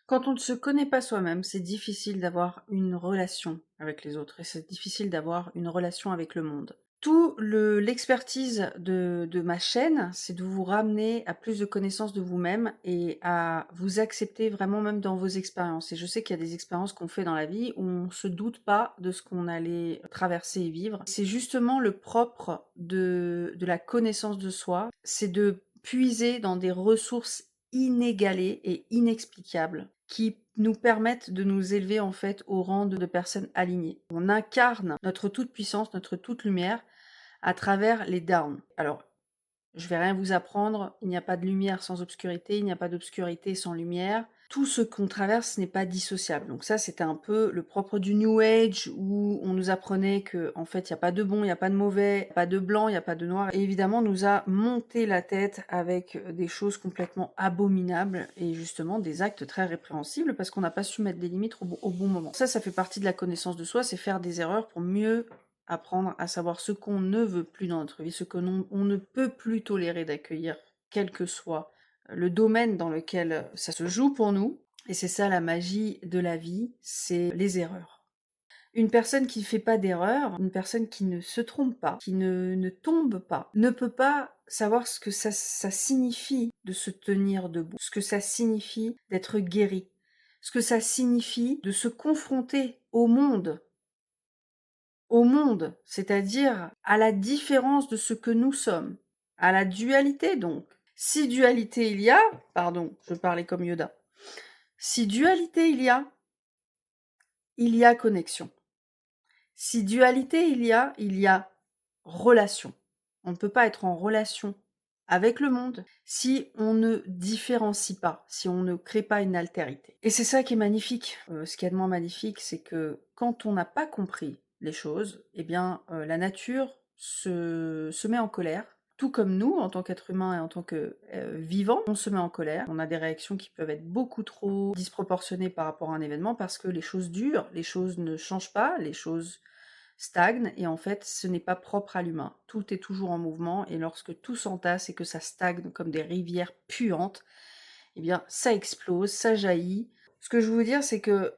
Quand on ne se connaît pas soi-même, c'est difficile d'avoir une relation avec les autres et c'est difficile d'avoir une relation avec le monde. L'expertise de ma chaîne, c'est de vous ramener à plus de connaissances de vous-même et à vous accepter vraiment même dans vos expériences. Et je sais qu'il y a des expériences qu'on fait dans la vie où on se doute pas de ce qu'on allait traverser et vivre. C'est justement le propre de la connaissance de soi, c'est de puiser dans des ressources inégalées et inexplicables qui nous permettent de nous élever en fait au rang de personnes alignées. On incarne notre toute puissance, notre toute lumière à travers les downs. Alors, je vais rien vous apprendre, il n'y a pas de lumière sans obscurité, il n'y a pas d'obscurité sans lumière. Tout ce qu'on traverse n'est pas dissociable. Donc ça, c'était un peu le propre du New Age, où on nous apprenait que en fait, il n'y a pas de bon, il n'y a pas de mauvais, il n'y a pas de blanc, il n'y a pas de noir. Et évidemment, on nous a monté la tête avec des choses complètement abominables et justement des actes très répréhensibles parce qu'on n'a pas su mettre des limites au bon moment. Ça fait partie de la connaissance de soi, c'est faire des erreurs pour mieux apprendre à savoir ce qu'on ne veut plus dans notre vie, ce que on ne peut plus tolérer d'accueillir, quel que soit le domaine dans lequel ça se joue pour nous. Et c'est ça la magie de la vie, c'est les erreurs. Une personne qui ne fait pas d'erreur, une personne qui ne se trompe pas, qui ne tombe pas, ne peut pas savoir ce que ça signifie de se tenir debout, ce que ça signifie d'être guéri, ce que ça signifie de se confronter au monde, c'est-à-dire à la différence de ce que nous sommes, à la dualité donc. Si dualité il y a, pardon, je parlais comme Yoda, si dualité il y a connexion. Si dualité il y a relation. On ne peut pas être en relation avec le monde si on ne différencie pas, si on ne crée pas une altérité. Et c'est ça qui est magnifique. Ce qui est de moins magnifique, c'est que quand on n'a pas compris les choses, eh bien, la nature se met en colère. Tout comme nous, en tant qu'être humain et en tant que vivant, on se met en colère. On a des réactions qui peuvent être beaucoup trop disproportionnées par rapport à un événement parce que les choses durent, les choses ne changent pas, les choses stagne et en fait ce n'est pas propre à l'humain. Tout est toujours en mouvement et lorsque tout s'entasse et que ça stagne comme des rivières puantes, eh bien ça explose, ça jaillit. Ce que je veux vous dire c'est que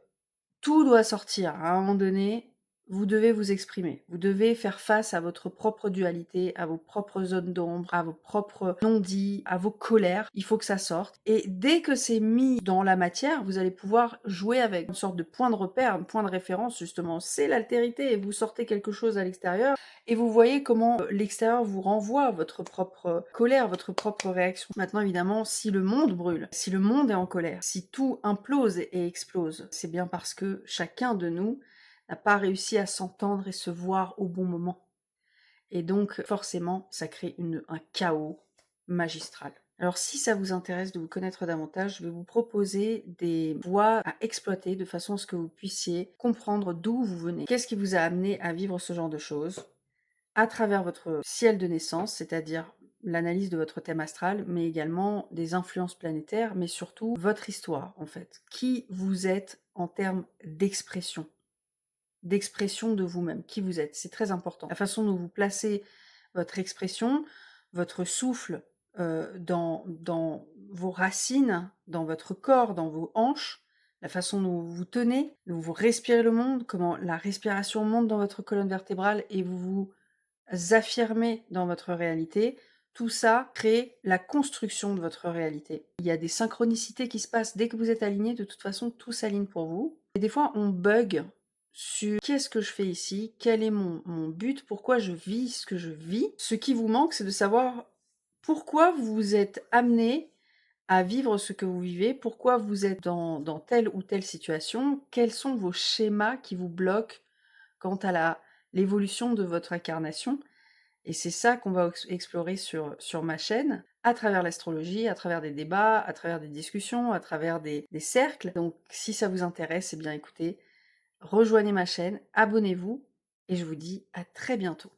tout doit sortir. À un moment donné, vous devez vous exprimer. Vous devez faire face à votre propre dualité, à vos propres zones d'ombre, à vos propres non-dits, à vos colères. Il faut que ça sorte. Et dès que c'est mis dans la matière, vous allez pouvoir jouer avec une sorte de point de repère, un point de référence, justement. C'est l'altérité et vous sortez quelque chose à l'extérieur et vous voyez comment l'extérieur vous renvoie votre propre colère, votre propre réaction. Maintenant, évidemment, si le monde brûle, si le monde est en colère, si tout implose et explose, c'est bien parce que chacun de nous n'a pas réussi à s'entendre et se voir au bon moment. Et donc, forcément, ça crée un chaos magistral. Alors, si ça vous intéresse de vous connaître davantage, je vais vous proposer des voies à exploiter de façon à ce que vous puissiez comprendre d'où vous venez. Qu'est-ce qui vous a amené à vivre ce genre de choses à travers votre ciel de naissance, c'est-à-dire l'analyse de votre thème astral, mais également des influences planétaires, mais surtout votre histoire, en fait. Qui vous êtes en termes d'expression de vous-même, qui vous êtes. C'est très important. La façon dont vous placez votre expression, votre souffle dans vos racines, dans votre corps, dans vos hanches, la façon dont vous vous tenez, dont vous respirez le monde, comment la respiration monte dans votre colonne vertébrale et vous vous affirmez dans votre réalité, tout ça crée la construction de votre réalité. Il y a des synchronicités qui se passent dès que vous êtes aligné, de toute façon, tout s'aligne pour vous. Et des fois, on bug sur qu'est-ce que je fais ici, quel est mon but, pourquoi je vis ce que je vis. Ce qui vous manque, c'est de savoir pourquoi vous vous êtes amené à vivre ce que vous vivez, pourquoi vous êtes dans telle ou telle situation, quels sont vos schémas qui vous bloquent quant à l'évolution de votre incarnation. Et c'est ça qu'on va explorer sur ma chaîne, à travers l'astrologie, à travers des débats, à travers des discussions, à travers des cercles. Donc si ça vous intéresse, eh bien écoutez, rejoignez ma chaîne, abonnez-vous, et je vous dis à très bientôt.